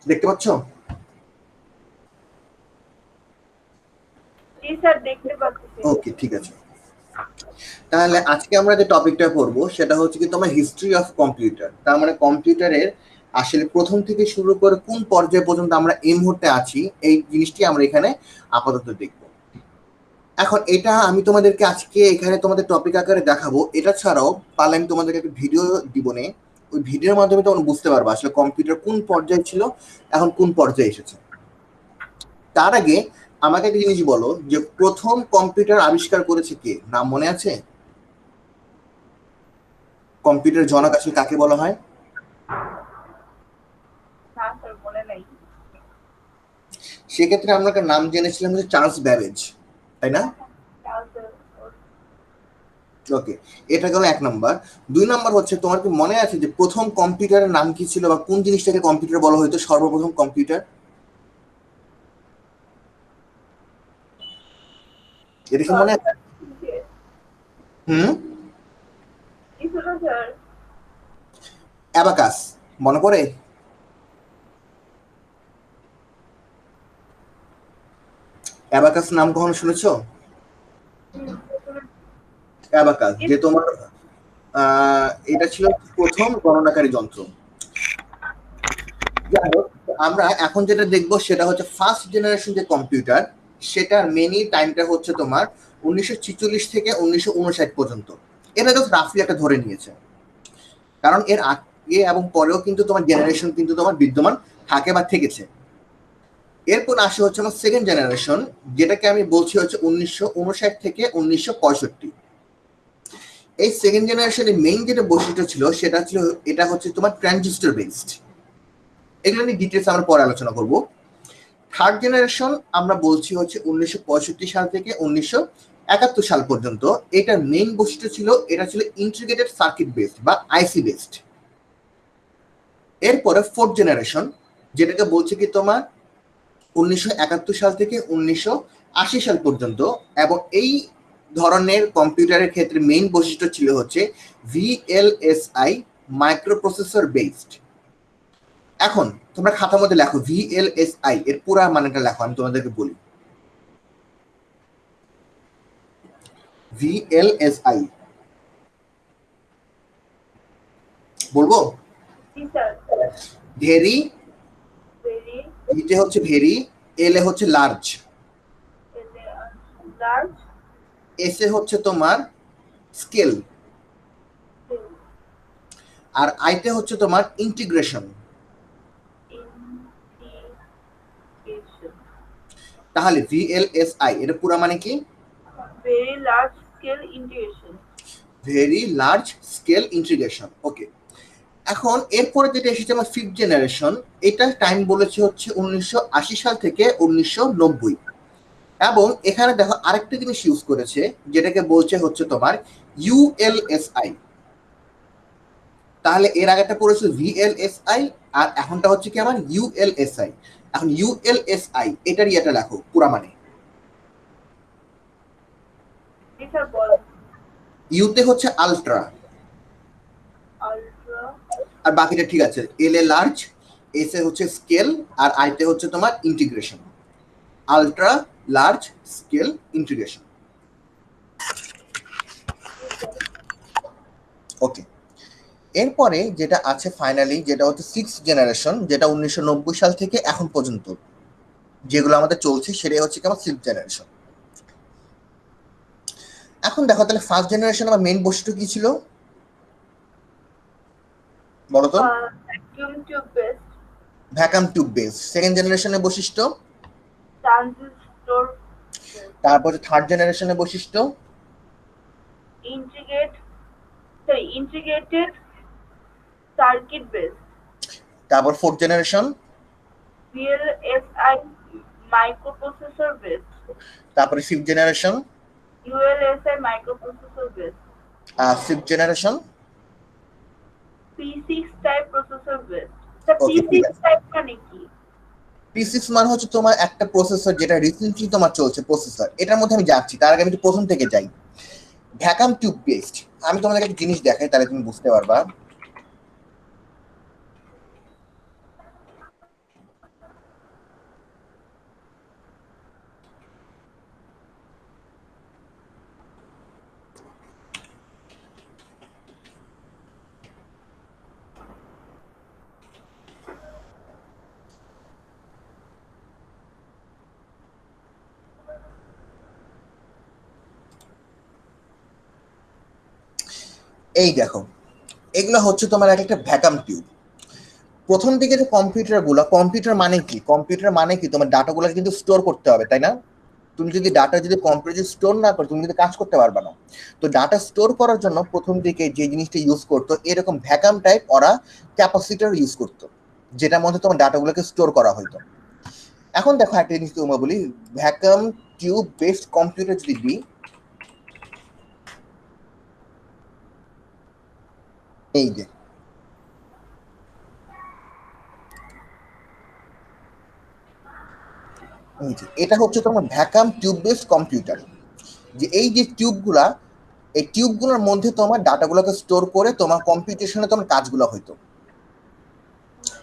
দেখতে পাচ্ছ? জি স্যার, দেখতে পাচ্ছি। ওকে, ঠিক আছে। তাহলে আজকে আমরা যে টপিকটা পড়বো সেটা হচ্ছে কি তোমার হিস্ট্রি অফ কম্পিউটার। তার মানে কম্পিউটারের আসলে প্রথম থেকে শুরু করে কোন পর্যায়ে পর্যন্ত আমরা এই মুহূর্তে আছি, এই জিনিসটি আমরা এখানে আপাতত দেখব। এখন এটা আমি তোমাদেরকে আজকে এখানে তোমাদের টপিক আকারে দেখাবো। এটা ছাড়াও পারলে আমি তোমাদেরকে একটা ভিডিও দিব, নে ওই ভিডিওর মাধ্যমে তোমরা বুঝতে পারবে আসলে কম্পিউটার কোন পর্যায়ে ছিল, এখন কোন পর্যায়ে এসেছে। তার আগে আমাকে একটা জিনিস বলো, যে প্রথম কম্পিউটার আবিষ্কার করেছে কে? নাম মনে আছে? কম্পিউটার জনক আসলে কাকে বলা হয়? হ্যাঁ স্যার, মনে নাই। সেক্ষেত্রে আমরা একটা নাম জেনেছিলাম যে চার্লস ব্যাবেজ, তাই না? ওকে, এটা গেল 1 নাম্বার। 2 নাম্বার হচ্ছে, তোমার কি মনে আছে যে প্রথম কম্পিউটারের নাম কি ছিল, বা কোন জিনিসটাকে কম্পিউটার বলা হতো সর্বপ্রথম কম্পিউটার? এটা কি মনে আছে? হুম, অ্যাবাকাস মনে পড়ে? অ্যাবাকাস নাম কখনো শুনেছো? অ্যাবাকাস যে তোমার এটা ছিল প্রথম গণনাকারী যন্ত্র। যাই হোক, আমরা এখন যেটা দেখবো সেটা হচ্ছে ফার্স্ট জেনারেশন যে কম্পিউটার, সেটার মেনি টাইমটা হচ্ছে তোমার 1946 থেকে 1959 পর্যন্ত। এটা জাস্ট রাফলি একটা ধরে নিয়েছে, কারণ এর আগে এবং পরেও কিন্তু তোমার জেনারেশন কিন্তু তোমার বিদ্যমান থাকে বা থেকেছে। এরপর আসে হচ্ছে আমার সেকেন্ড জেনারেশন, যেটাকে আমি বলছি হচ্ছে 1959 থেকে 1965। এই সেকেন্ড জেনারেশনের মেইন যেটা বৈশিষ্ট্য ছিল সেটা ছিল, এটা হচ্ছে তোমার ট্রানজিস্টর বেসড। এগুলো নিয়ে ডিটেলস আমরা পরে আলোচনা করব। থার্ড জেনারেশন আমরা বলছি হচ্ছে 1965 সাল থেকে 1971 সাল পর্যন্ত। এটার মেইন বৈশিষ্ট্য ছিল, এটা ছিল ইন্টিগ্রেটেড সার্কিট বেসড বা আইসি বেসড। এরপরে ফোর্থ জেনারেশন, যেটাকে বলছে কি তোমার 1971 সাল থেকে 1980 সাল পর্যন্ত, এবং এই ধরনের কম্পিউটারের ক্ষেত্রে মেইন বৈশিষ্ট্য ছিল হচ্ছে ভিএলএসআই মাইক্রোপ্রসেসর বেসড। এখন তোমরা খাতার মধ্যে লেখো ভিএলএসআই এর পুরো মানেটা লেখো, আমি তোমাদেরকে বলি। ভিএলএসআই বলবো? ভেরি, ভিতে হচ্ছে ভেরি, এল এ হচ্ছে লার্জ, এস এ হচ্ছে তোমার স্কেল, আর আইতে হচ্ছে তোমার ইন্টিগ্রেশন। তাহলে ভিএলএসআই এর পুরো মানে কি? Very large scale integration. Very large scale integration. Okay, এখন এরপরে যেটা এসেছে আমার ফিফথ জেনারেশন, এটা টাইম বলেছে হচ্ছে 1980 সাল থেকে 1990। এবং এখানে দেখো আরেকটা জিনিস ইউজ করেছে, যেটাকে বলছে হচ্ছে তোমার ইউএলএসআই। তাহলে এর আগেটা পড়েছে ভিএলএসআই, আর এখনটা হচ্ছে কি আমার ইউএলএসআই। এখন ইউএলএসআই এটার ইয়েটা লেখো পুরা মানে। ইউতে হচ্ছে আলট্রা, আর বাকিটা ঠিক আছে। এল এ লার্জ, এস এ হচ্ছে স্কেল, আর আইতে হচ্ছে তোমার integration. Ultra large scale integration. Okay, এরপরে যেটা আছে ফাইনালি, যেটা হচ্ছে সিক্স জেনারেশন, যেটা 1990 সাল থেকে এখন পর্যন্ত যেগুলো আমাদের চলছে, সেটাই হচ্ছে কি আমার সিক্স জেনারেশন। এখন দেখো তাহলে ফার্স্ট জেনারেশন আমার মেইন বৈশিষ্ট্য কি ছিল বলো তো? Vacuum tube base. সেকেন্ড জেনারেশনের বৈশিষ্ট্য? ট্রানজিস্টর। তারপর থার্ড জেনারেশনের বৈশিষ্ট্য? Integrated circuit base. তারপর fourth generation? VLSI microprocessor base. তারপরে fifth generation? ULSI microprocessor base. Fifth generation. P6 type processor base. তা ওকে, ঠিক P6 আছে। টাইপ মানে কি? P6 মানে হচ্ছে তোমার একটা প্রসেসর যেটা রিসেন্টলি তোমার চলছে প্রসেসর, এটার মধ্যে আমি যাচ্ছি, তার আগে আমি একটু প্রথম থেকে যাই। ভ্যাকাম টিউব বেসড, আমি তোমাদের একটা জিনিস দেখাই তাহলে তুমি বুঝতে পারবা। এই দেখো, এগুলো হচ্ছে তোমার একটা ভ্যাকাম টিউব। প্রথম দিকে যে কম্পিউটার মানে কি, কম্পিউটার মানে কি তোমার ডাটাগুলো কিন্তু স্টোর করতে হবে, তাই না? তুমি যদি ডাটা যদি কম্পিউটারে স্টোর না করো তুমি কিন্তু কাজ করতে পারবে না। তো ডাটা স্টোর করার জন্য প্রথম দিকে যে জিনিসটা ইউজ করতো এরকম ভ্যাকাম টাইপ ওরা ক্যাপাসিটর ইউজ করতো, যেটার মধ্যে তোমার ডাটাগুলোকে স্টোর করা হতো। এখন দেখো একটা জিনিস তোমার বলি, ভ্যাকাম টিউব বেসড কম্পিউটার যদি দিই, এই যে এটা হচ্ছে তোমার ভ্যাকাম টিউব বেসড কম্পিউটার। যে এই যে টিউবগুলা, এই টিউবগুলোর মধ্যে তোমার ডাটাগুলোকে স্টোর করে তোমার কম্পিউটেশনে তোমার কাজগুলো হইতো।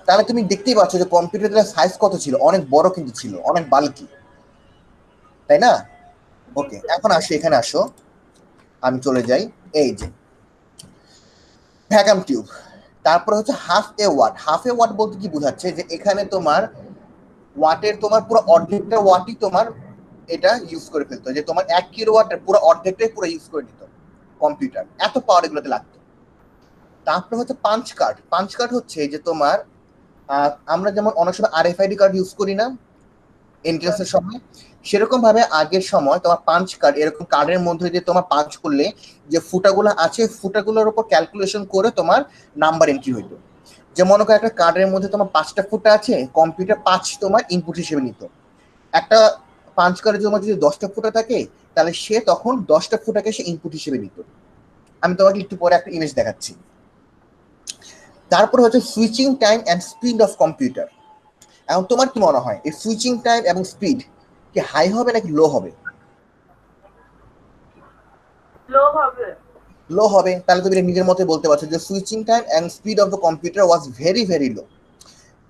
তাহলে তুমি দেখতেই পাচ্ছ যে কম্পিউটারের সাইজ কত ছিল, অনেক বড় কিন্তু ছিল, অনেক বাল্কি, তাই না? জি ওকে, স্যার। এখন আসো, এখানে আসো, আমি চলে যাই। এই যে ভ্যাকাম টিউব, তারপর হচ্ছে হাফ এ ওয়াট। হাফ এ ওয়াট বলতে কি বোঝাচ্ছে, যে এখানে তোমার ওয়াটের তোমার পুরো অর্ধেকটা ওয়াটই তোমার এটা ইউজ করে ফেলতো, যে তোমার 1 কিলো ওয়াটের পুরো অর্ধেকটাই পুরো ইউজ করে দিত কম্পিউটার, এত পাওয়ার এগুলোতে লাগতো। তারপর হচ্ছে পাঞ্চ কার্ড। পাঞ্চ কার্ড হচ্ছে যে তোমার আমরা যেমন অনেক সময় আরএফআইডি কার্ড ইউজ করি না স্যার। এন্ট্রান্সের সময়, সেরকম ভাবে আগের সময় তোমার পাঞ্চ কার্ড, এরকম কার্ডের মধ্যে দিয়ে তোমার পাঞ্চ করলে যে ফুটাগুলো আছে ফুটাগুলোর উপর ক্যালকুলেশন করে তোমার নাম্বার এন্ট্রি হইতো। যে মনে করো একটা কার্ডের মধ্যে তোমার 5টা ফুটা আছে, কম্পিউটার 5 তোমার ইনপুট হিসেবে নিত। একটা পাঞ্চ কার্ডের জন্য যদি 10টা ফুটা থাকে, তাহলে সে তখন 10টা ফুটাকে সে ইনপুট হিসেবে নিত। আমি তোমাকে একটু পরে একটা ইমেজ দেখাচ্ছি। তারপরে হচ্ছে switching time and speed of computer. এখন তোমার কি মনে হয় এই সুইচিং টাইম এবং স্পিড কি হাই হবে নাকি লো হবে? লো হবে। লো হবে। তাহলে তুমি এটা নিজের মতে বলতে পারছো যে switching time and speed of the computer was very very low.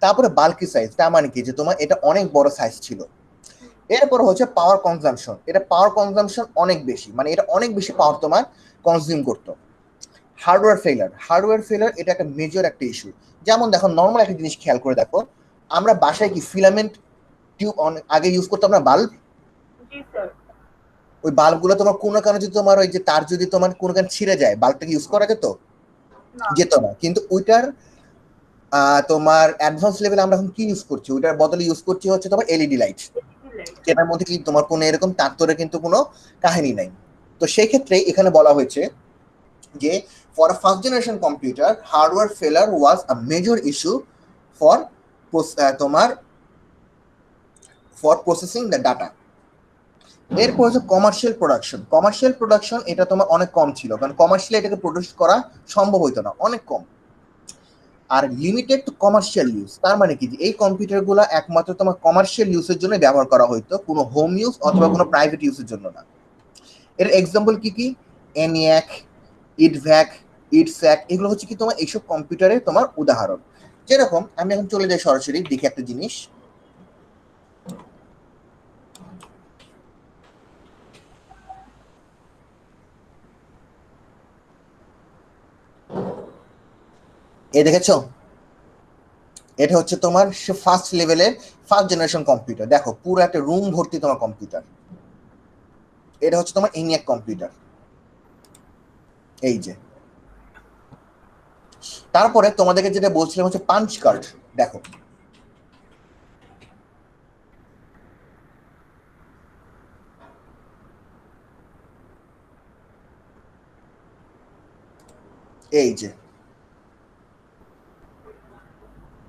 তারপরে বাল্কি সাইজ, তার মানে কি যে তোমার এটা অনেক বড় সাইজ ছিল। এরপর হচ্ছে পাওয়ার কনজাম্পশন, এটা পাওয়ার কনজাম্পশন অনেক বেশি, মানে এটা অনেক বেশি পাওয়ার তোমার কনজিউম করতো। হার্ডওয়্যার ফেলার এটা একটা মেজর একটা ইস্যু। যেমন দেখো নর্মাল একটা জিনিস খেয়াল করে দেখো, আমরা বাসায় কি ফিলামেন্ট টিউব আগে ইউজ করতাম না, বাল্ব। জি স্যার। ওই বাল্বগুলো তোমার কোনো কারণে যদি তোমার ওই যে তার যদি তোমার কোনো কারণে ছিঁড়ে যায়, বাল্বটাকে ইউজ করা যেত? না। যেত না। কিন্তু ওইটার তোমার অ্যাডভান্স লেভেল আমরা এখন কি ইউজ করছি, ওইটার বদলে ইউজ করছি হচ্ছে তোমার এলইডি লাইট, লাইট। যেটার মধ্যে কি তোমার কোনো এরকম তার কিন্তু কোনো কাহিনী নাই। তো সেই ক্ষেত্রে এখানে বলা হয়েছে যে for first generation computer hardware ফেলার ওয়াজ আ মেজর ইস্যু ফর তোমার ফর প্রসেসিং দ্য ডাটা। এরপর হচ্ছে কমার্শিয়াল প্রোডাকশন এটা তোমার অনেক কম ছিল, কারণ কমার্শিয়ালি এটাকে প্রডিউস করা সম্ভব হইতো না, অনেক কম। আর লিমিটেড টু কমার্শিয়াল ইউজ, তার মানে কি যে এই কম্পিউটারগুলো একমাত্র তোমার কমার্শিয়াল ইউজের জন্য ব্যবহার করা হইতো, কোনো হোম ইউজ অথবা কোনো প্রাইভেট ইউজের জন্য না। এর এক্সাম্পল কি কি? এনিয়াক, ইটভ্যাক, ইটস্যাক, এগুলো হচ্ছে কি তোমার এইসব কম্পিউটারের তোমার উদাহরণ। যেরকম আমি এখন চলে যাই সরাসরি দেখি একটা জিনিস। এ দেখেছো, এটা হচ্ছে তোমার ফার্স্ট লেভেলের ফার্স্ট জেনারেশন কম্পিউটার। দেখো পুরো একটা রুম ভর্তি তোমার কম্পিউটার। এটা হচ্ছে তোমার এনিয়াক কম্পিউটার, এই যে। তারপরে তোমাদেরকে যেটা বলছিলাম হচ্ছে পাঞ্চ কার্ড। দেখো এই যে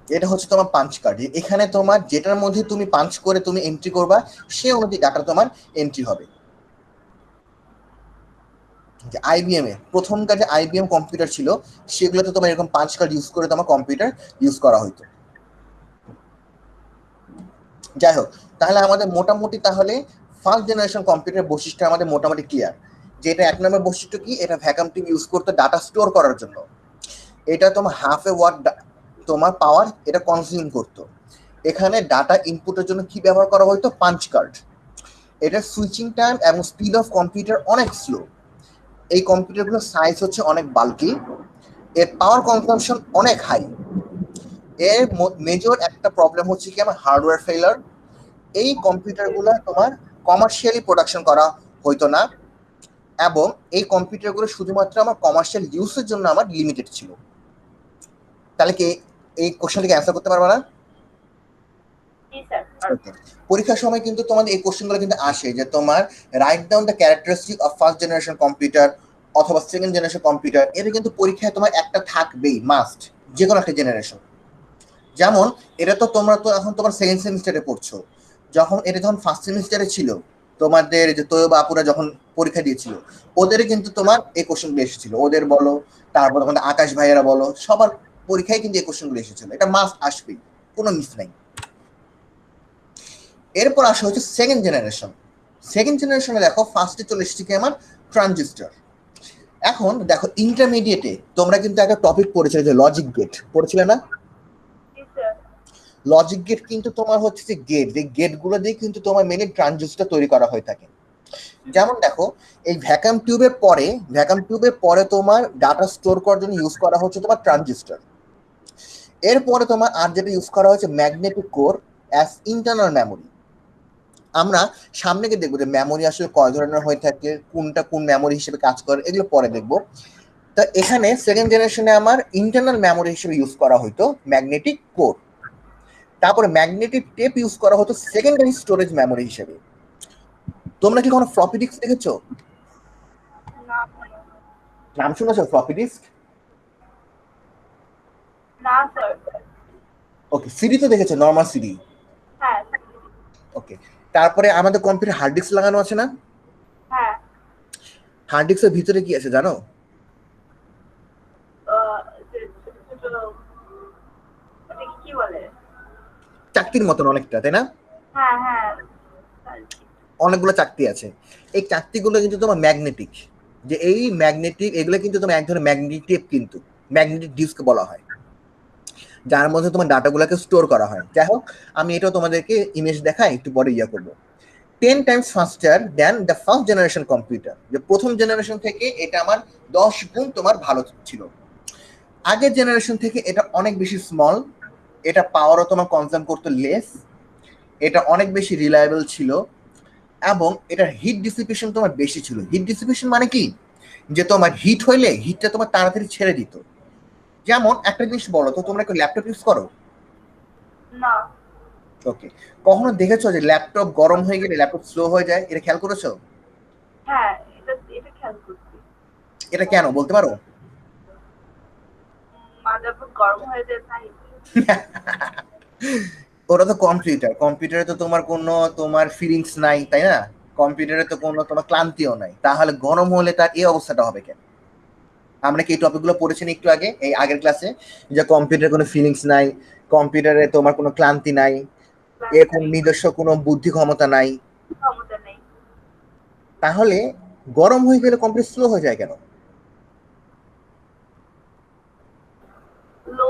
এটা হচ্ছে তোমার পাঞ্চ কার্ড। এখানে তোমার যেটার মধ্যে তুমি পাঞ্চ করে তুমি এন্ট্রি করবা সে অনুযায়ী ডাটা তোমার এন্ট্রি হবে। যে আইবিএম এ প্রথমকার যে আইবিএম কম্পিউটার ছিল সেগুলোতে তোমার এরকম 5 কার্ড ইউজ করে তোমার কম্পিউটার ইউজ করা হতো। যাই হোক, তাহলে আমাদের মোটামুটি তাহলে ফার্স্ট জেনারেশন কম্পিউটারের বৈশিষ্ট্য আমাদের মোটামুটি ক্লিয়ার। যে এটা 1 নম্বর বৈশিষ্ট্য কি, এটা ভ্যাকুয়াম টিউব ইউজ করতে ডাটা স্টোর করার জন্য। এটা তোমার হাফ এ ওয়াট তোমার পাওয়ার এটা কনজিউম করতো। এখানে ডাটা ইনপুটের জন্য কি ব্যবহার করা হতো, পাঞ্চ কার্ড। এটার সুইচিং টাইম এবং স্পিড অফ কম্পিউটার অনেক স্লো। এই কম্পিউটারগুলোর সাইজ হচ্ছে অনেক বাল্কি। এর পাওয়ার কনজাম্পশন অনেক হাই। এর মেজর একটা প্রবলেম হচ্ছে কি আমার হার্ডওয়্যার ফেলার। এই কম্পিউটারগুলো তোমার কমার্শিয়ালি প্রোডাকশন করা হইতো না, এবং এই কম্পিউটারগুলো শুধুমাত্র আমার কমার্শিয়াল ইউজের জন্য আমার লিমিটেড ছিল। তাহলে কি এই কোশ্চেনটিকে অ্যান্সার করতে পারবে না? জি স্যার। পরীক্ষার সময় কিন্তু তোমাদের এই কোশ্চেনগুলো কিন্তু আসে যে তোমার write down the characteristic of first generation computer অথবা সেকেন্ড জেনারেশন কম্পিউটার। এটা কিন্তু পরীক্ষায় তোমার একটা থাকবেই, মাস্ট, যে কোনো একটা জেনারেশন। যেমন এটা তো তোমরা তো এখন তোমার সেকেন্ড সেমিস্টারে পড়ছো, যখন ফার্স্ট সেমিস্টারে ছিল তোমাদের যে তৈয়বা আপুরা যখন পরীক্ষা দিয়েছিল, ওদের কিন্তু তোমার এই কোশ্চেনগুলো এসেছিল, ওদের বলো, তারপর তোমাদের আকাশ ভাইয়েরা বলো, সবার পরীক্ষায় কিন্তু এই কোশ্চেনগুলো এসেছিল। এটা মাস্ট আসবেই, কোনো মিস নাই। এরপর আসা হচ্ছে সেকেন্ড জেনারেশন। সেকেন্ড জেনারেশনে দেখো ফার্স্টে চলে এসেছে কি আমার ট্রানজিস্টর। এখন দেখো ইন্টারমিডিয়েটে তোমরা কিন্তু একটা টপিক পড়েছিলে যে লজিক গেট, পড়েছিলে না? জি স্যার। লজিক গেট কিন্তু তোমার হচ্ছে যে গেট, যে গেটগুলো দিয়ে কিন্তু তোমার মেনলি ট্রানজিস্টর তৈরি করা হয়ে থাকে। যেমন দেখো এই ভ্যাকুয়াম টিউবের পরে তোমার ডাটা স্টোর করার জন্য ইউজ করা হচ্ছে তোমার ট্রানজিস্টর। এরপরে তোমার আর যেটা ইউজ করা হচ্ছে magnetic core as internal memory. আমরা সামনে গিয়ে দেখবো যে মেমোরি আসলে কয় ধরনের হয়ে থাকে, কোনটা কোন মেমোরি হিসেবে কাজ করে, এগুলো পরে দেখবো। তো এখানে সেকেন্ড জেনারেশনে আমার ইন্টারনাল মেমোরি হিসেবে ইউজ করা হতো ম্যাগনেটিক কোর। তারপরে ম্যাগনেটিক টেপ ইউজ করা হতো সেকেন্ডারি স্টোরেজ মেমোরি হিসেবে। তোমরা কি কোনো ফ্লপি ডিস্ক দেখেছো? না নাম শুনেছো ফ্লপি ডিস্ক? না স্যার। ওকে, সিডি তো দেখেছো, নর্মাল সিডি। হ্যাঁ। ওকে, তারপরে আমাদের কম্পিউটার হার্ড ডিস্ক লাগানো আছে না? হ্যাঁ। হার্ড ডিস্কের ভিতরে কি আছে জানো? যে ছোট ছোট ওটাকে কি বলে? চাকতির মতন অনেকটা, তাই না? হ্যাঁ হ্যাঁ। অনেকগুলো চাকতি আছে। এই চাকতিগুলো কিন্তু তোমার ম্যাগনেটিক। যে এই ম্যাগনেটিক এগুলো কিন্তু তোমার এক ধরনের ম্যাগনেটিক টেপ, কিন্তু ম্যাগনেটিক ডিস্ক বলা হয়, যার মধ্যে তোমার ডাটাগুলোকে স্টোর করা হয়। যাই হোক, আমি এটাও তোমাদেরকে ইমেজ দেখাই, একটু পরে করবো। 10 times faster than the first generation computer. যে প্রথম জেনারেশন থেকে এটা আমার 10 গুণ তোমার ভালো ছিল। আগের জেনারেশন থেকে এটা অনেক বেশি স্মল, এটা পাওয়ারও তোমার কনজাম করতে লেস, এটা অনেক বেশি রিলায়েবল ছিল, এবং এটার হিট ডিসিপেশন তোমার বেশি ছিল। হিট ডিসিপেশন মানে কি, যে তোমার হিট হইলে হিটটা তোমার তাড়াতাড়ি ছেড়ে দিত। যেমন একটা জিনিস বলো তো, তোমরা কি ল্যাপটপ ইউজ করো? না। ওকে, কখনো দেখেছো যে ল্যাপটপ গরম হয়ে গেলে ল্যাপটপ স্লো হয়ে যায়? এটা খেয়াল করেছো? হ্যাঁ, এটা এটা খেয়াল করছি। এটা কেন বলতে পারো? মাদারবোর্ড গরম হয়ে যায় তাই। ওটা তো কম্পিউটার, কম্পিউটারে তো তোমার কোনো তোমার ফিলিংস নাই, তাই না? কম্পিউটারে তো কোনো তোমার ক্লান্তিও নাই, তাহলে গরম হলে তার এই অবস্থাটা হবে কেন? আমরা কি এই টপিকগুলো পড়েছি না একটু আগে, এই আগের ক্লাসে, যে কম্পিউটারে কোনো ফিলিংস নাই, কম্পিউটারে তোমার কোনো ক্লান্তি নাই, এর কোনো নিজস্ব কোনো বুদ্ধি ক্ষমতা নাই, ক্ষমতা নেই। তাহলে গরম হয়ে গেলে কম্পিউটার স্লো হয়ে যায় কেন? লো।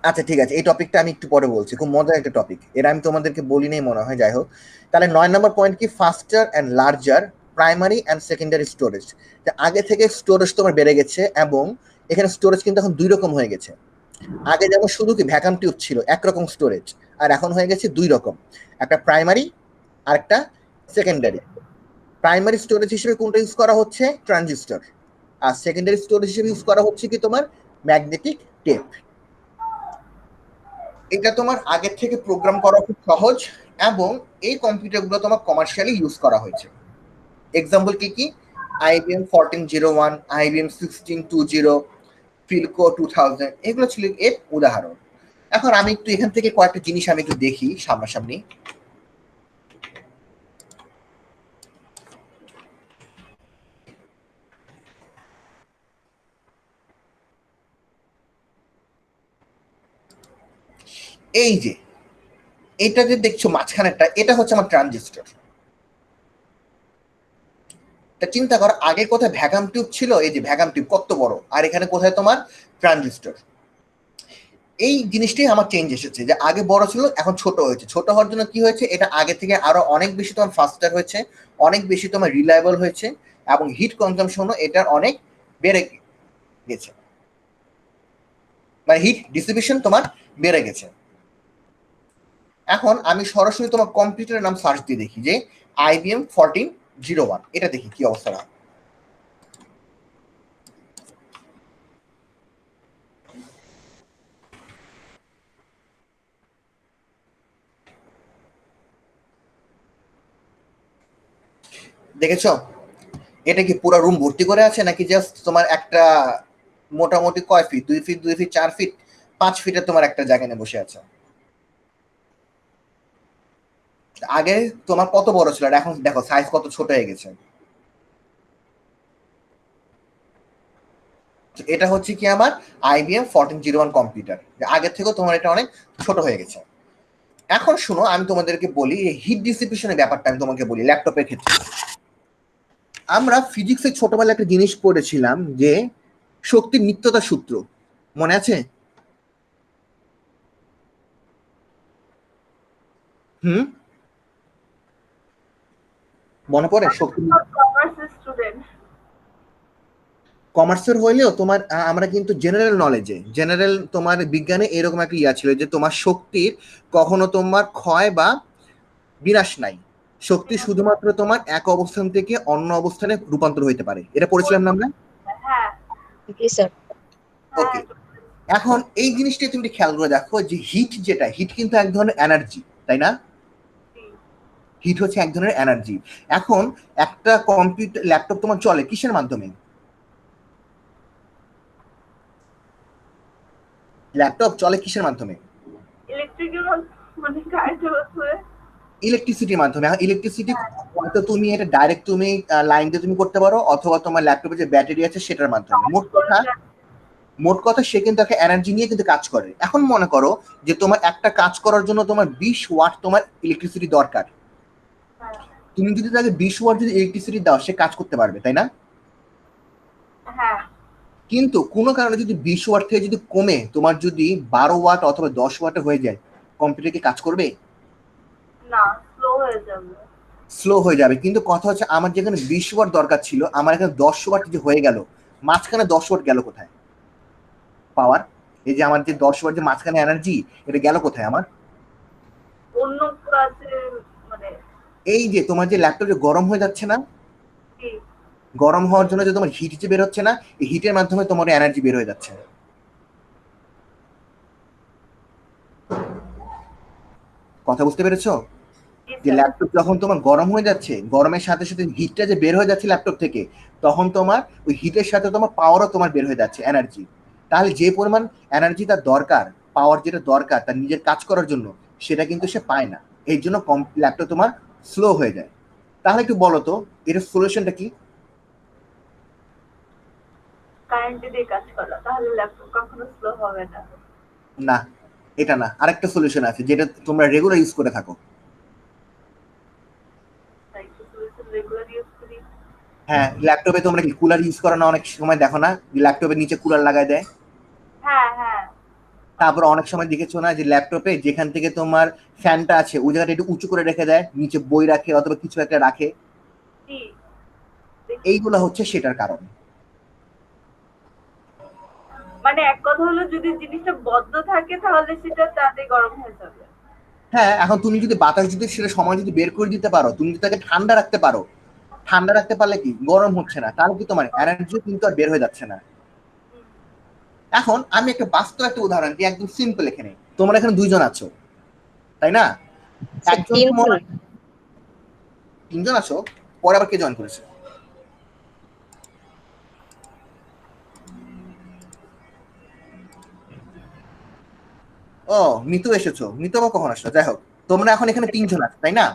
আচ্ছা ঠিক আছে, এই টপিকটা আমি একটু পরে বলছি, খুব মজার একটা টপিক, এটা আমি তোমাদেরকে বলি নাই মনে হয়। যাই হোক, তাহলে 9 নম্বর পয়েন্ট কি, ফাস্টার and larger primary and secondary storage. আগে থেকে স্টোরেজ তোমার বেড়ে গেছে, এবং এখানে স্টোরেজ কিন্তু এখন 2 রকম হয়ে গেছে। আগে যেমন শুধু কি ভ্যাকাম টিউব ছিল একরকম স্টোরেজ, আর এখন হয়ে গেছে 2 রকম, একটা প্রাইমারি আর একটা সেকেন্ডারি। প্রাইমারি স্টোরেজ হিসেবে কোনটা ইউজ করা হচ্ছে, ট্রানজিস্টর। আর সেকেন্ডারি স্টোরেজ হিসেবে ইউজ করা হচ্ছে কি তোমার ম্যাগনেটিক টেপ। এটা তোমার আগের থেকে প্রোগ্রাম করা খুব সহজ, এবং এই কম্পিউটারগুলো তোমার কমার্শিয়ালি ইউজ করা হয়েছে। এক্সাম্পল কি কি, IBM 1401, IBM 1620, ফিলকো 2000, এগুলো ছিল এর উদাহরণ। এখন আমি একটু এখান থেকে কয়েকটা জিনিস আমি একটু দেখি সামনাসামনি। এই যে এটা যে দেখছো মাঝখানেরটা, এটা হচ্ছে আমার ট্রানজিস্টর। তা চিন্তা করো আগে কোথায় ভ্যাকাম টিউব ছিল, এই যে ভ্যাকাম টিউব কত বড়, আর এখানে কোথায় তোমার ট্রানজিস্টর। এই জিনিসটাই আমার চেঞ্জ এসেছে, যে আগে বড় ছিল এখন ছোট হয়েছে। ছোট হওয়ার জন্য কি হয়েছে, এটা আগে থেকে আরো অনেক বেশি তোমার ফাস্টার হয়েছে, অনেক বেশি তোমার রিলায়েবল হয়েছে, এবং হিট কনজাম্পশনও এটার অনেক বেড়ে গেছে, মানে হিট ডিস্ট্রিবিউশন তোমার বেড়ে গেছে। এখন আমি সরাসরি তোমার কম্পিউটারের নাম সার্চ দিয়ে দেখি যে IBM 1401, এটা দেখি কি অবস্থা হয়। দেখেছো এটা কি পুরো রুম ভর্তি করে আছে, নাকি জাস্ট তোমার একটা মোটামুটি কয় ফিট, 2 ফিট 2 ফিট 4 ফিট 5 ফিটের তোমার একটা জায়গা নিয়ে বসে আছে। আগে তোমার কত বড় ছিল, আর এখন দেখো সাইজ কত ছোট হয়ে গেছে। এটা হচ্ছে কি আমার IBM 1401 কম্পিউটার, আগের থেকেও তোমার এটা অনেক ছোট হয়ে গেছে। এখন শুনো আমি তোমাদেরকে বলি হিট ডিসিপিশনের ব্যাপারটা, আমি তোমাকে বলি ল্যাপটপের ক্ষেত্রে। আমরা ফিজিক্সে ছোটবেলায় একটা জিনিস পড়েছিলাম যে শক্তির নিত্যতা সূত্র, মনে আছে? হুম, মনে পড়ে শক্তি? কমার্সের স্টুডেন্ট। কমার্সের হইলেও তোমার আমরা কিন্তু জেনারেল নলেজে, জেনারেল তোমার বিজ্ঞানে এরকম একটা ইয়া ছিল যে তোমার শক্তির কখনো তোমার ক্ষয় বা বিনাশ নাই, শক্তি শুধুমাত্র তোমার এক অবস্থান থেকে অন্য অবস্থানে রূপান্তর হইতে পারে। এটা পড়েছিলাম না আমরা? হ্যাঁ জি স্যার। হ্যাঁ ওকে, এখন এই জিনিসটা তুমি খেয়াল করে দেখো যে হিট যেটা, হিট কিন্তু এক ধরনের এনার্জি, তাই না? হিট হচ্ছে এক ধরনের এনার্জি। এখন একটা কম্পিউটার ল্যাপটপ তোমার চলে কিসের মাধ্যমে? ল্যাপটপ চলে কিসের মাধ্যমে? ইলেকট্রিক্যাল, মানে কারেন্টের মাধ্যমে। ইলেকট্রিসিটির মাধ্যমে। এখন ইলেকট্রিসিটি হয়তো তুমি এটা ডাইরেক্ট তুমি লাইন দিয়ে তুমি করতে পারো, অথবা তোমার ল্যাপটপে যে ব্যাটারি আছে সেটার মাধ্যমে। মোট কথা সে কিন্তু একটা এনার্জি নিয়ে কিন্তু কাজ করে। এখন মনে করো যে তোমার একটা কাজ করার জন্য তোমার 20 ওয়াট তোমার ইলেকট্রিসিটি দরকার। তুমি যদি তাকে 20 ওয়াট যদি ইলেকট্রিসিটি দাও, সে কাজ করতে পারবে, তাই না? হ্যাঁ কিন্তু কোনো কারণে যদি 20 ওয়াট থেকে যদি কমে তোমার যদি 12 ওয়াট অথবা 10 ওয়াটে হয়ে যায়, কম্পিউটার কি কাজ করবে? না, স্লো হয়ে যাবে। স্লো হয়ে যাবে। কিন্তু কথা হচ্ছে আমার যেখানে 20 ওয়াট দরকার ছিল, আমার এখানে 10 ওয়াট যে হয়ে গেল, মাঝখানে 10 ওয়াট গেল কোথায় পাওয়ার? এই যে আমার যে 10 ওয়াট যে মাঝখানে এনার্জি, এটা গেল কোথায় আমার? অন্য কাজে, মানে এই যে তোমার যে ল্যাপটপ যে গরম হয়ে যাচ্ছে না, কি? গরম হওয়ার জন্য যে তোমার হিট যে বের হচ্ছে না, এই হিটের মাধ্যমে তোমার এনার্জি বের হয়ে যাচ্ছে। কথা বুঝতে পেরেছো? যে ল্যাপটপ যখন তোমার গরম হয়ে যাচ্ছে, গরমের সাথে সাথে হিটটা যে বের হয়ে যাচ্ছে ল্যাপটপ থেকে, তখন তোমার ওই হিটের সাথে তোমার পাওয়ারও তোমার বের হয়ে যাচ্ছে, এনার্জি। তাহলে যে পরিমাণ এনার্জি তার দরকার, পাওয়ার যেটা দরকার তার নিজের কাজ করার জন্য, সেটা কিন্তু সে পায় না। এই জন্য ল্যাপটপ তোমার স্লো হয়ে যায়। তাহলে একটু বলো তো এর সলিউশনটা কি? কারেন্ট দিয়ে কাজ করা, তাহলে ল্যাপটপ কখনো স্লো হবে না। না, এটা না, আরেকটা সলিউশন আছে যেটা তোমরা রেগুলার ইউজ করে থাকো। তাই রেগুলার ইউজ করি। হ্যাঁ, ল্যাপটপে তোমরা কি কুলার ইউজ করো না? অনেক সময় দেখো না ল্যাপটপের নিচে কুলার লাগায় দেয়। হ্যাঁ হ্যাঁ তারপর অনেক সময় দেখেছো না যে ল্যাপটপে যেখান থেকে তোমার ফ্যানটা আছে ওই জায়গাটা একটু উঁচু করে রেখে দেয়, নিচে বই রাখে অথবা কিছু একটা রাখে। জি। এইগুলো হচ্ছে সেটার কারণ। মানে এক কথা হলো, যদি জিনিসটা বদ্ধ থাকে তাহলে সেটা তাড়াতাড়ি গরম হয়ে যাবে। হ্যাঁ, এখন তুমি যদি বাতাস যদি সেটা সময় যদি বের করে দিতে পারো, তুমি যদি তাকে ঠান্ডা রাখতে পারো, ঠান্ডা রাখতে পারলে কি গরম হচ্ছে না, তাহলে কি তোমার এনার্জিও কিন্তু আর বের হয়ে যাচ্ছে না। এখন আমি একটা বাস্তব একটা উদাহরণ দিই, একদম সিম্পল। এখানে তোমরা এখানে 2 জন আছো, তাই না? একজন তোমার, 3 জন আছো, পরে আবার কে জয়েন করেছে? ও, মিতু এসেছো। মিতু আবার কখন আসলো? যাই হোক, তোমরা এখন এখানে 3 জন আছো, তাই না?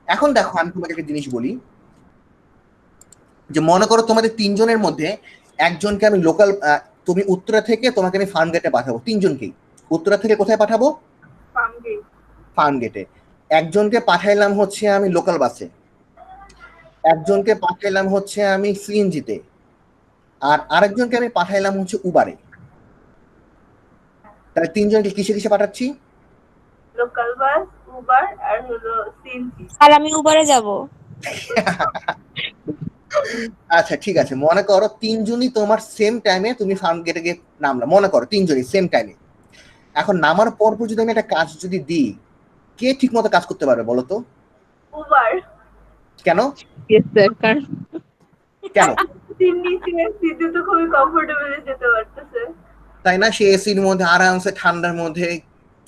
এখন দেখো আমি তোমাকে একটা জিনিস বলি, যে মনে করো তোমাদের 3 জনের মধ্যে একজনকে আমি লোকাল, তুমি উত্তরা থেকে তোমাকে আমি ফার্ম গেটে পাঠাবো, 3 জনকেই উত্তরা থেকে কোথায় পাঠাবো? Farm gate. ফার্ম গেটে। একজনকে পাঠাইলাম হচ্ছে আমি লোকাল বাসে, একজনকে পাঠাইলাম হচ্ছে আমি সিএনজিতে, আর আরেকজনকে আমি পাঠাইলাম হচ্ছে উবারে। তাহলে তিনজনকে কিসে কিসে পাঠাচ্ছি? লোকাল বাস, উবার আর হলো সিএনজি। আর আমি উবারে যাব। আচ্ছা ঠিক আছে, মনে করো তিনজনই তোমার সেম টাইমে তুমি ফার্ম গেটে গিয়ে নামলা, মনে করো তিনজনই সেম টাইমে। এখন নামার পর পর যদি আমি একটা কাজ যদি দিই, কে ঠিক মতো কাজ করতে পারবে বলো তো? উবার। কেন? ইয়েস স্যার, কারণ কেন? সিট নিচে, সিটে তো খুবই কমফোর্টেবলি যেতে পারতেছে। তাই না? সে এসির মধ্যে আরামসে ঠান্ডার মধ্যে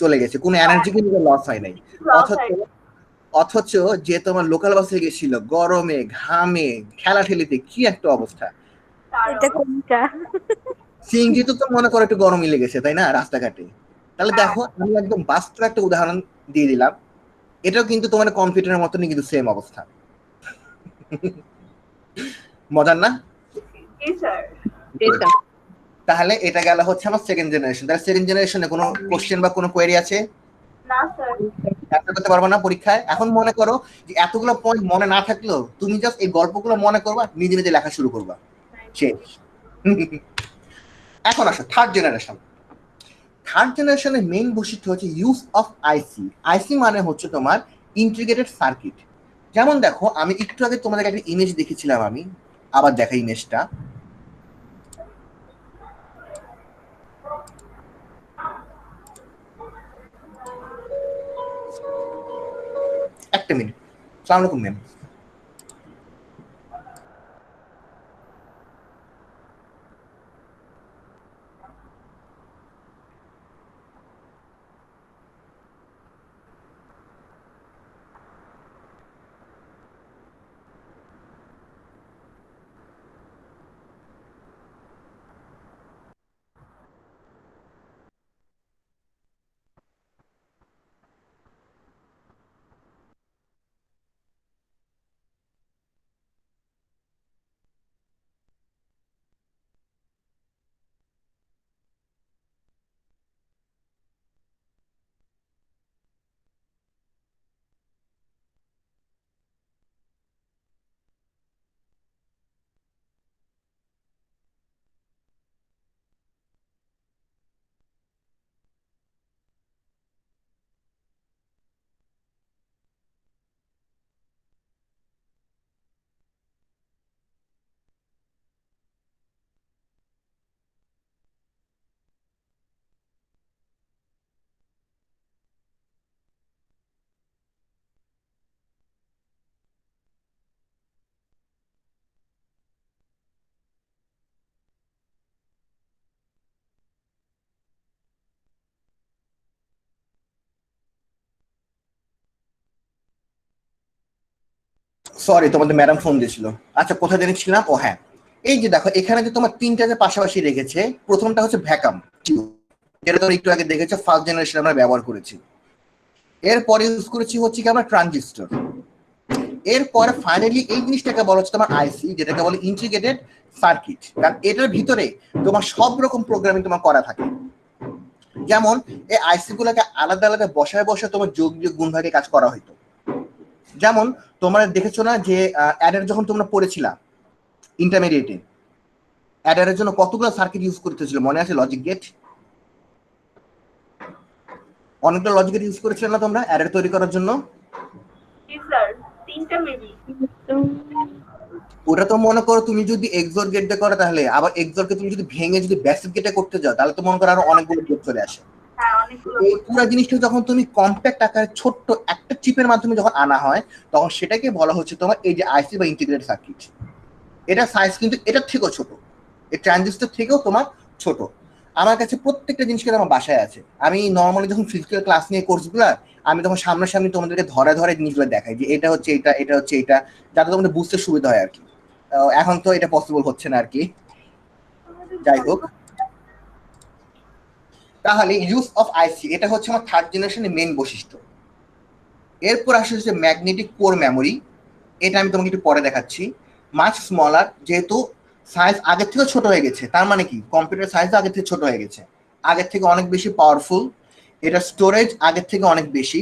চলে গেছে, কোনো এনার্জি কিন্তু লস হয় নাই। লস অথচ হয়। অথচ যে তোমার লোকাল বাসে গেছিল গরমে ঘামে ঠেলাঠেলিতে কি একটা অবস্থা। এটা কোনটা? সিএনজি তো মনে করো একটু গরমই লেগেছে তাই না রাস্তাঘাটে। তাহলে দেখো আমি একদম বাস্তব একটা উদাহরণ দিয়ে দিলাম, এটাও কিন্তু তোমার কম্পিউটারের মতনই কিন্তু সেম অবস্থা। মজার না? জি স্যার। এটা তাহলে এটা গেল হচ্ছে আমার সেকেন্ড জেনারেশন। তাহলে সেকেন্ড জেনারেশনে কোনো কোশ্চেন বা কোনো কোয়েরি আছে? না স্যার। অ্যান্সার করতে পারবো না পরীক্ষায়? এখন মনে করো যে এতগুলো পয়েন্ট মনে না থাকলেও তুমি জাস্ট এই গল্পগুলো মনে করবা, নিজে নিজে লেখা শুরু করবা, শেষ। এখন আসো থার্ড জেনারেশন। থার্ড জেনারেশনের মেইন বৈশিষ্ট্য হচ্ছে ইউজ অফ আইসি। আইসি মানে হচ্ছে তোমার ইন্টিগ্রেটেড সার্কিট। যেমন দেখো আমি একটু আগে তোমাদের একটা ইমেজ দেখেছিলাম, আমি আবার দেখা ইমেজটা। একটা মিনিট। সালাম আলাইকুম ম্যাম। সরি, তোমাদের ম্যাডাম ফোন দিয়েছিল। আচ্ছা কোথায় জেনেছিলাম? ও হ্যাঁ, এই যে দেখো এখানে যে তোমার তিনটা যে পাশাপাশি রেখেছে, প্রথমটা হচ্ছে ভ্যাকাম, যেটা তোমরা একটু আগে দেখেছো ফার্স্ট জেনারেশন আমরা ব্যবহার করেছি। এরপরে ইউজ করেছি হচ্ছে কি আমরা ট্রানজিস্টর। এরপরে ফাইনালি এই জিনিসটাকে বলা হচ্ছে তোমার আইসি, যেটাকে বলে ইন্টিগ্রেটেড সার্কিট। কারণ এটার ভিতরে তোমার সব রকম প্রোগ্রামিং তোমার করা থাকে। যেমন এই আইসি গুলোকে আলাদা আলাদা বসায় বসায় তোমার যোগ বিয়োগ গুণ ভাগে কাজ করা হইতো। যেমন তোমরা দেখেছো না যে অ্যাডার যখন তোমরা পড়েছিলা ইন্টারমিডিয়েটে, অ্যাডারের জন্য কতগুলো সার্কিট ইউজ করতে ছিল মনে আছে? লজিক গেট, অনেকগুলো লজিক গেট ইউজ করেছিল না তোমরা অ্যাডার তৈরি করার জন্য? জি স্যার, তিনটা মেবি। ওটা তো মনে করো তুমি যদি এক্সর গেট দিয়ে করো, তাহলে আবার এক্সরকে তুমি যদি ভেঙে যদি বেসিক গেটে করতে যাও, তাহলে তো মনে করো আরো অনেকগুলো গেট চলে আসে। হ্যাঁ, অনেকগুলো। এই পুরো জিনিসটা যখন তুমি কম্প্যাক্ট আকারে ছোট্ট একটা চিপের মাধ্যমে যখন আনা হয়, তখন সেটাকে বলা হচ্ছে তোমার এই যে আইসি বা ইন্টিগ্রেটেড সার্কিট। এটা সাইজ কিন্তু এটার থেকেও ছোট, এই ট্রানজিস্টর থেকেও তোমার ছোট। আমার কাছে প্রত্যেকটা জিনিস কিন্তু আমার বাসায় আছে। আমি নর্মালি যখন ফিজিক্যাল ক্লাস নিয়ে কোর্সগুলো, আমি তখন সামনাসামনি তোমাদেরকে ধরে ধরে জিনিসগুলো দেখাই যে এটা হচ্ছে এটা, এটা হচ্ছে এটা, যাতে তোমাদের বুঝতে সুবিধা হয় আর কি। এখন তো এটা পসিবল হচ্ছে না আর কি, যাই হোক। তাহলে ইউজ অফ আইসি এটা হচ্ছে আমার থার্ড জেনারেশনের মেইন বৈশিষ্ট্য। এরপর আসে হচ্ছে ম্যাগনেটিক কোর মেমোরি। এটা আমি তোমাকে একটু পরে দেখাচ্ছি। মাছ স্মলার, যেহেতু সাইজ আগের থেকে ছোট হয়ে গেছে, তার মানে কি কম্পিউটার সাইজ আগের থেকে ছোট হয়ে গেছে, আগের থেকে অনেক বেশি পাওয়ারফুল। এটা স্টোরেজ আগের থেকে অনেক বেশি।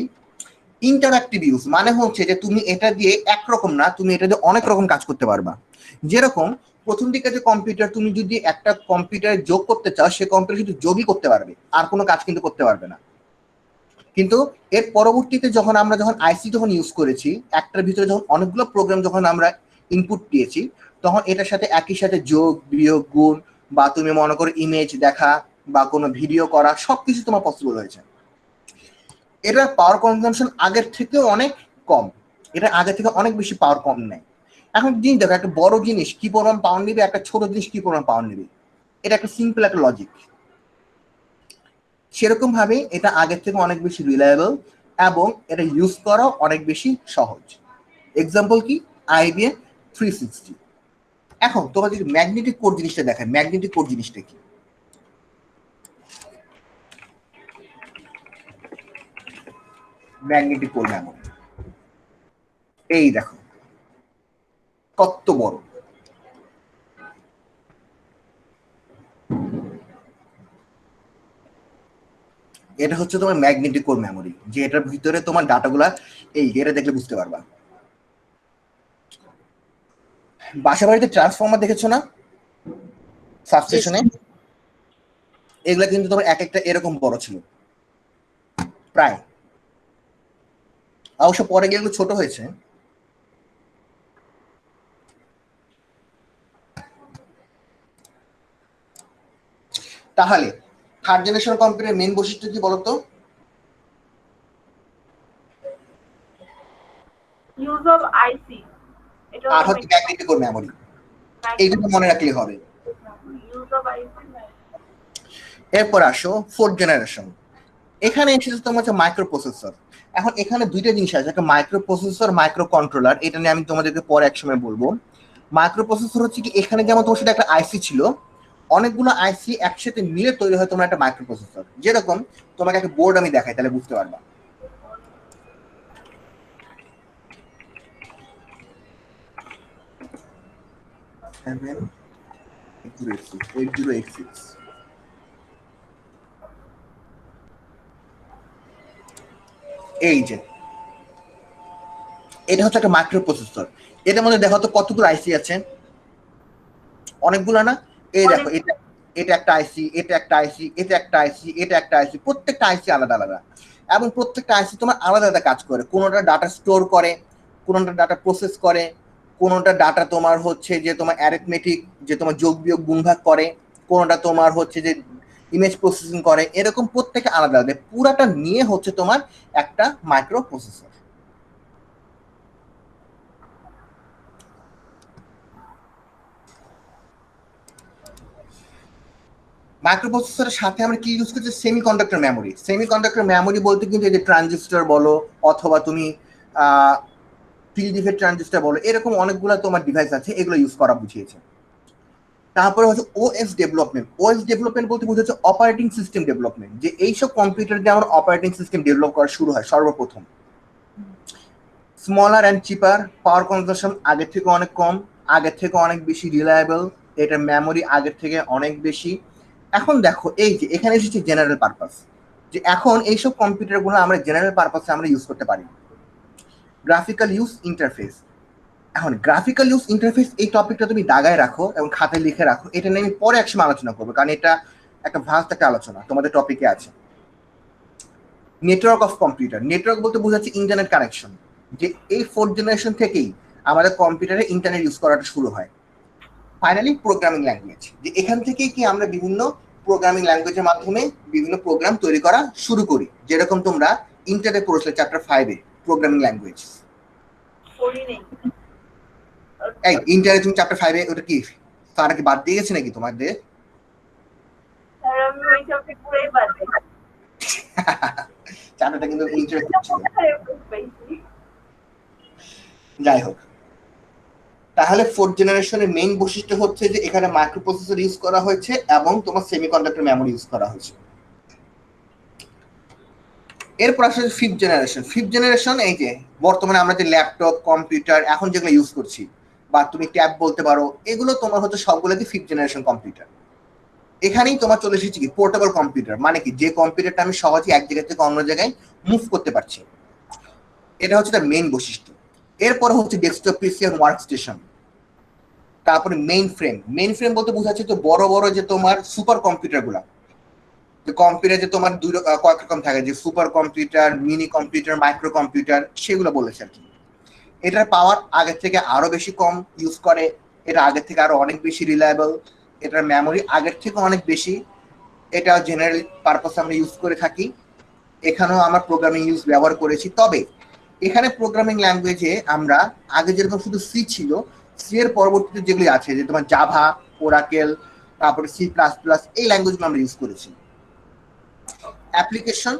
ইন্টারঅ্যাক্টিভ ইউজ মানে হচ্ছে যে তুমি এটা দিয়ে একরকম না, তুমি এটা দিয়ে অনেক রকম কাজ করতে পারবা। যেরকম প্রথম দিকে যে কম্পিউটার, তুমি যদি একটা কম্পিউটারে যোগ করতে চাও, সে কম্পিউটার শুধু যোগই করতে পারবে, আর কোনো কাজ কিন্তু করতে পারবে না। কিন্তু এর পরবর্তীতে যখন আইসি ইউজ করেছি, একটার ভিতরে যখন অনেকগুলো প্রোগ্রাম যখন আমরা ইনপুট দিয়েছি, তখন এটার সাথে একই সাথে যোগ, বিয়োগ, গুণ, বা তুমি মনে করো ইমেজ দেখা বা কোনো ভিডিও করা, সবকিছু তোমার পসিবল হয়েছে। এটার পাওয়ার কনজাম্পশন আগের থেকেও অনেক কম, এটা আগের থেকে অনেক বেশি পাওয়ার কম নেয়। এখন জিনিস দেখো, একটা বড় জিনিস কি পরিমাণ পাওয়ার নেবে, একটা ছোট জিনিস কি পরিমাণ পাওয়ার নেবে, এটা একটা সিম্পল একটা লজিক। সেরকম ভাবে এটা আগের থেকে অনেক বেশি রিলায়েবল এবং এটা ইউজ করা অনেক বেশি সহজ। এক্সাম্পল কি, IBM 360। এখন তোমার যদি ম্যাগনেটিক কোর জিনিসটা দেখায়, ম্যাগনেটিক কোর জিনিসটা কি? ম্যাগনেটিক কোর মেমোরি এই দেখো কত বড়। এটা হচ্ছে তোমার ম্যাগনেটিক কোর মেমোরি, যে এটার ভিতরে তোমার ডাটাগুলা এই এটা দেখলে বুঝতে পারবা। বাসা বাড়িতে ট্রান্সফরমার দেখেছো না, সাবস্টেশনে? এগুলা কিন্তু তোমার এক একটা এরকম বড় ছিল প্রায়, অবশ্য পরে গিয়ে এগুলো ছোট হয়েছে। তাহলে থার্ড জেনারেশন কম্পিউটারের মেইন বৈশিষ্ট্য কি বলতো? ইউজ অফ আইসি, এটা আর হচ্ছে ম্যাগনেটিক কোর মেমোরি, এইগুলো মনে রাখলে হবে। ইউজ অফ আইসি। এরপর আসো ফোর্থ জেনারেশন। এখানে এসেছে তোমার হচ্ছে মাইক্রো প্রসেসর। এখন এখানে দুইটা জিনিস আছে, একটা মাইক্রো প্রসেসর, মাইক্রো কন্ট্রোলার। এটা নিয়ে আমি তোমাদেরকে পরে এক সময় বলবো। মাইক্রো প্রসেসর হচ্ছে কি, এখানে যেমন তোমার সাথে একটা আইসি ছিল, অনেকগুলো আইসি একসাথে মিলে তৈরি হয় তোমার একটা মাইক্রো প্রসেসর। যেরকম তোমাকে একটা বোর্ড আমি দেখাই, তাহলে বুঝতে পারবা। এই যে এটা হচ্ছে একটা মাইক্রো প্রসেসর। এটার মধ্যে দেখো তো কতগুলো আইসি আছে, অনেকগুলো না? এই দেখো, এটা এটা একটা আইসি, এটা একটা আইসি, এটা একটা আইসি, এটা একটা আইসি, প্রত্যেকটা আইসি আলাদা আলাদা, এবং প্রত্যেকটা আইসি তোমার আলাদা আলাদা কাজ করে। কোনোটা ডাটা স্টোর করে, কোনোটা ডাটা প্রসেস করে, কোনোটা ডাটা তোমার হচ্ছে যে তোমার অ্যারিথমেটিক, যে তোমার যোগ বিয়োগ গুণভাগ করে, কোনোটা তোমার হচ্ছে যে ইমেজ প্রসেসিং করে। এরকম প্রত্যেকে আলাদা আলাদা, পুরাটা নিয়ে হচ্ছে তোমার একটা মাইক্রো প্রসেসর। মাইক্রোপ্রসেসরের সাথে আমরা কি ইউজ করছি? Semiconductor memory. সেমিকন্ডাক্টর মেমোরি বলতে কিন্তু এই যে ট্রানজিস্টর বলো, অথবা তুমি ফিল্ড ইফেক্ট ট্রানজিস্টর বলো, এরকম অনেকগুলো তোমার ডিভাইস আছে, এগুলো ইউজ করা বুঝিয়েছে। তারপরে হচ্ছে ওএস ডেভেলপমেন্ট। ওএস ডেভেলপমেন্ট বলতে বুঝেছে অপারেটিং সিস্টেম ডেভেলপমেন্ট, যে এইসব কম্পিউটার দিয়ে আমার অপারেটিং সিস্টেম ডেভেলপ করা শুরু হয় সর্বপ্রথম। Smaller and cheaper, power consumption আগের থেকে অনেক কম, আগের থেকে অনেক বেশি রিলায়েবল, এটার মেমোরি আগের থেকে অনেক বেশি। এখন দেখো এই যে এখানে এসেছে জেনারেল পারপাস, যে এখন এইসব কম্পিউটারগুলো আমরা জেনারেল পারপাসে আমরা ইউজ করতে পারি। Graphical use interface. এখন গ্রাফিক্যাল ইউজ ইন্টারফেস এই টপিকটা তুমি দাগায় রাখো এবং খাতায় লিখে রাখো, এটা নিয়ে আমি পরে একসময় আলোচনা করবো, কারণ এটা একটা ভাস্ট একটা আলোচনা তোমাদের টপিকে আছে। Network of computer. নেটওয়ার্ক বলতে বোঝাচ্ছে ইন্টারনেট কানেকশন, যে এই ফোর্থ জেনারেশন থেকেই আমাদের কম্পিউটারে ইন্টারনেট ইউজ করাটা শুরু হয়। ফাইনালি প্রোগ্রামিং ল্যাঙ্গুয়েজ, যে এখান থেকেই কি আমরা বিভিন্ন প্রোগ্রামিং ল্যাঙ্গুয়েজের মাধ্যমে বিভিন্ন প্রোগ্রাম তৈরি করা শুরু করি। যেরকম তোমরা ইন্টারে পড়েছিলে চ্যাপ্টার 5-এ প্রোগ্রামিং ল্যাঙ্গুয়েজ। এই ইন্টারে তুমি চ্যাপ্টার 5-এ ওটা কি তারা কি বাদ দিয়ে গেছে নাকি তোমাদের? আমি ওই টপিক পুরোই বাদ দিই। চ্যাপ্টারটা কিন্তু ইন্টারেস্টিং ছিল। যাই হোক, তাহলে ফোর্থ জেনারেশনের মেইন বৈশিষ্ট্য হচ্ছে যে এখানে মাইক্রোপ্রসেসর ইউজ করা হয়েছে এবং তোমার সেমিকন্ডাক্টর মেমোরি ইউজ করা হয়েছে। এরপর আসলে ফিফথ জেনারেশন। ফিফথ জেনারেশন এই যে বর্তমানে আমরা যে ল্যাপটপ, কম্পিউটার এখন যেগুলো ইউজ করছি, বা তুমি ট্যাব বলতে পারো, এগুলো তোমার হচ্ছে সবগুলো কি ফিফথ জেনারেশন কম্পিউটার। এখানেই তোমার চলে এসেছে কি পোর্টেবল কম্পিউটার, মানে কি যে কম্পিউটারটা আমি সহজে এক জায়গা থেকে অন্য জায়গায় মুভ করতে পারছি, এটা হচ্ছে তার মেইন বৈশিষ্ট্য। এরপরে হচ্ছে ডেস্কটপ পিসি আর ওয়ার্ক স্টেশন। তারপরে মেইন ফ্রেম বলতে বোঝাচ্ছে তো বড় বড় যে তোমার সুপার কম্পিউটার গুলা, যে কম্পিউটার যে তোমার কয়েক রকম থাকে, যে super computer, mini computer, micro computer, সেগুলো বলেছে আর কি। এটার পাওয়ার আগের থেকে আরো বেশি কম ইউজ করে, এটা আগের থেকে আরো অনেক বেশি রিলায়েবল, এটার মেমোরি আগের থেকে অনেক বেশি, এটা জেনারেল পারপাস আমরা ইউজ করে থাকি। এখানেও আমরা প্রোগ্রামিং ইউজ ব্যবহার করেছি, তবে এখানে প্রোগ্রামিং ল্যাঙ্গুয়েজে আমরা আগে যেরকম শুধু সি ছিল, সি এর পরবর্তীতে যেগুলি আছে যে তোমার জাভা, ওরাকেল, তারপরে সি প্লাস প্লাস, এই ল্যাঙ্গুয়েজগুলো আমরা ইউজ করেছি। অ্যাপ্লিকেশন,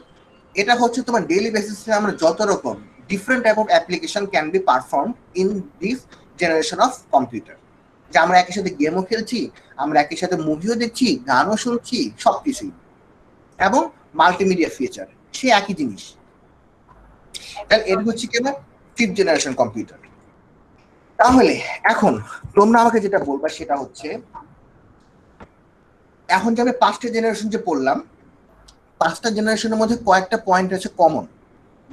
এটা হচ্ছে তোমার ডেইলি বেসিসে আমরা যত রকম different type of application can be perform in this generation of computer, যে আমরা একই সাথে গেমও খেলছি, আমরা একই সাথে মুভিও দেখছি, গানও শুনছি, সবকিছুই, এবং মাল্টিমিডিয়া ফিচার সে একই জিনিস। তাহলে এটা হচ্ছে কি আমার 5th জেনারেশন কম্পিউটার। তাহলে এখন তোমরা আমাকে যেটা বলবা সেটা হচ্ছে, এখন যে আমি 5টা জেনারেশন যে পড়লাম, 5টা জেনারেশনের মধ্যে কয়েকটা পয়েন্ট আছে কমন,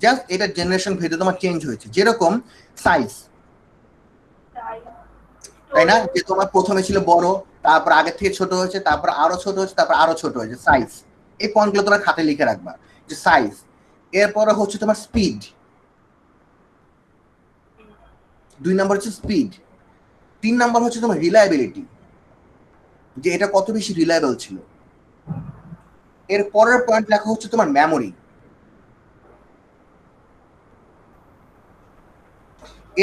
জাস্ট এটা জেনারেশন ভেদে তোমার চেঞ্জ হয়েছে। যেরকম সাইজ, তাই না, যে তোমার প্রথমে ছিল বড়, তারপর আগের থেকে ছোট হয়েছে, তারপর আরো ছোট হয়েছে, তারপর আরো ছোট হয়েছে, সাইজ। এই পয়েন্টগুলো তোমার খাতে লিখে রাখবা যে সাইজ। এরপরে হচ্ছে তোমার স্পিড, 2 নম্বর হচ্ছে স্পিড। 3 নম্বর হচ্ছে তোমার রিলায়েবিলিটি, যে এটা কত বেশি রিলায়েবল ছিল। এর পরের পয়েন্ট লেখা হচ্ছে তোমার মেমোরি।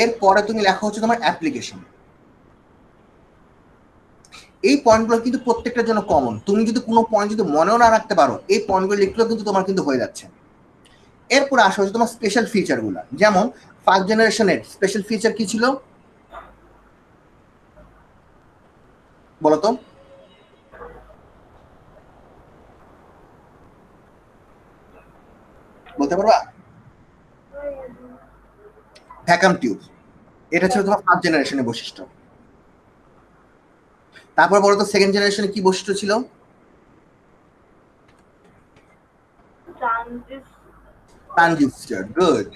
এর পরে তুমি লেখা হচ্ছে তোমার অ্যাপ্লিকেশন। এই পয়েন্টগুলো কিন্তু প্রত্যেকটার জন্য কমন, তুমি যদি কোনো পয়েন্ট যদি মনেও না রাখতে পারো, এই পয়েন্টগুলো লিখলেও কিন্তু তোমার কিন্তু হয়ে যাচ্ছে। এরপরে আসা হচ্ছে তোমার স্পেশাল ফিচার গুলা, যেমন 5th জেনারেশনের স্পেশাল ফিচার কি ছিল বলতো? বলতে পারবা? ভ্যাকাম টিউব, এটা ছিল তোমার 5th জেনারেশনের বৈশিষ্ট্য। তারপর বলো তো 2nd জেনারেশনে কি বৈশিষ্ট্য ছিল? Transistor, good.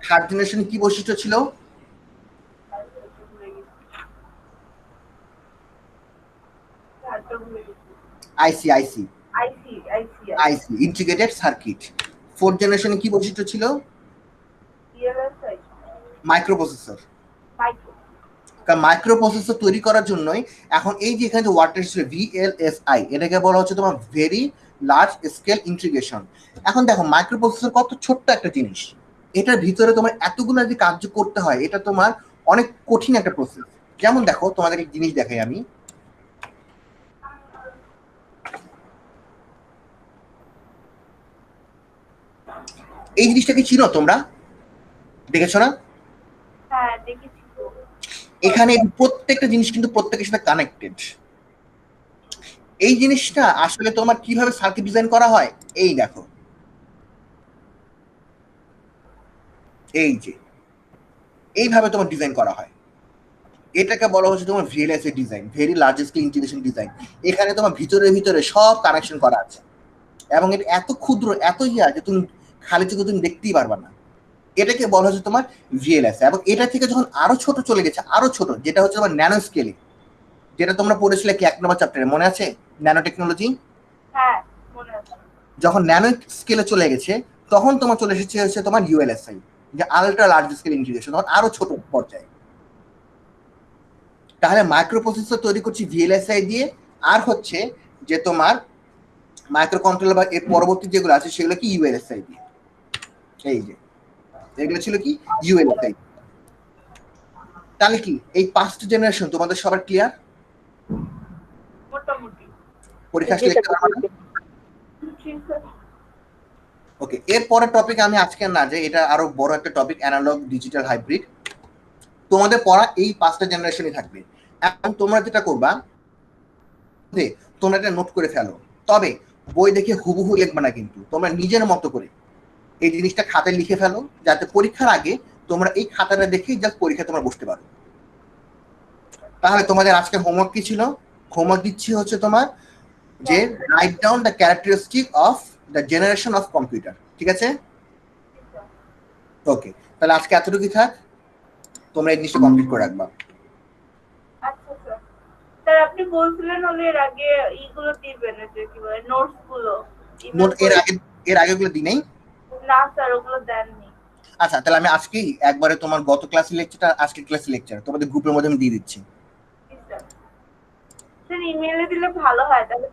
3rd জেনারেশনে কি বৈশিষ্ট্য ছিল? আইসি, ইন্টিগ্রেটেড সার্কিট। 4th জেনারেশনে কি বৈশিষ্ট্য ছিল? মাইক্রোপ্রসেসর। কারণ মাইক্রোপ্রসেসর তৈরি করার জন্যই এখন এই যে এখানে যে ওয়ার্ডটা ছিল VLSI, এটাকে বলা হচ্ছে তোমার ভেরি লার্জ স্কেল ইন্টিগ্রেশন। এখন দেখো মাইক্রোপ্রসেসর কত ছোট্ট একটা জিনিস, এটার ভিতরে তোমার এতগুলো যে কার্য করতে হয়, এটা তোমার অনেক কঠিন একটা প্রসেস। যেমন দেখো তোমাদের একটা জিনিস দেখাই আমি, এই জিনিসটা কি চিনো তোমরা? দেখেছো না? হ্যাঁ দেখেছি। এখানে প্রত্যেকটা জিনিস কিন্তু প্রত্যেকের সাথে কানেক্টেড। এই জিনিসটা আসলে তোমার কিভাবে সার্কিট ডিজাইন করা হয়, এই দেখো, এই যে এইভাবে তোমার ডিজাইন করা হয়। এটাকে বলা হচ্ছে তোমার VLSI design, very large scale integration design. এখানে তোমার ভিতরে ভিতরে সব কানেকশন করা আছে, এবং এটা এত ক্ষুদ্র, এত ইয়া যে তুমি খালি চোখে তুমি দেখতেই পারবা না। এটাকে বলা হচ্ছে তোমার ভিএলএসআই। এবং এটা থেকে যখন আরো ছোট চলে গেছে, আরো ছোট, যেটা হচ্ছে তোমার ন্যানো স্কেলে, যেটা তোমরা পড়েছিলে কি 1 নম্বর চ্যাপ্টারে, মনে আছে? Nano technology. হ্যাঁ মনে আছে। যখন ন্যানো স্কেলে চলে গেছে, তখন তোমার চলে এসেছে হচ্ছে তোমার ইউএলএসআই, যে আলট্রা লার্জ স্কেল ইন্টিগ্রেশন, তখন আরো ছোট পর্যায়ে। তাহলে মাইক্রোপ্রসেসর তৈরি করছি ভিএলএসআই দিয়ে, আর হচ্ছে যে তোমার মাইক্রো কন্ট্রোলার বা এর পরবর্তী যেগুলো আছে সেগুলো কি ইউএলএসআই দিয়ে। এই যে এগুলো ছিল কি ইউএলএসআই। তাহলে কি এই 5টা জেনারেশন তোমাদের সবার ক্লিয়ার? মোটামুটি। পরীক্ষা আসলে লিখতে পারবা না? ওকে, এর পরের টপিক আমি আজকে না যাই, এটা আরো বড় একটা টপিক, অ্যানালগ ডিজিটাল হাইব্রিড। তোমাদের পড়া এই 5টা জেনারেশনই থাকবে। এখন তোমরা যেটা করবা, তোমরা এটা নোট করে ফেলো, তবে বই দেখে হুবহু লিখবে না, কিন্তু তোমরা নিজের মতো করে এই জিনিসটা খাতায় লিখে ফেলো, যাতে পরীক্ষার আগে তোমরা এই খাতাটা দেখেই জাস্ট পরীক্ষা তোমরা বসতে পারো। তাহলে তোমাদের আজকে হোমওয়ার্ক কি ছিল? হোমওয়ার্ক দিচ্ছি হচ্ছে তোমার যে write down the characteristic of the generation of computer. ঠিক আছে, ওকে, তাহলে আজকে এতটুকুই থাক, তোমরা এই জিনিসটা কমপ্লিট করে রাখবা। আচ্ছা স্যার। স্যার আপনি বলছিলেন হলে এর আগে এইগুলো দিবেন, যে কি বলে নোটস গুলো নোট এর আগে গুলো দিই নাই। না স্যার ওগুলো দেননি। আচ্ছা, তাহলে আমি আজকেই একবারে তোমার গত ক্লাসের লেকচারটা আজকের ক্লাসের লেকচার তোমাদের গ্রুপের মধ্যে আমি দিয়ে দিচ্ছি। স্যার ইমেইলে দিলে ভালো হয়, তাহলে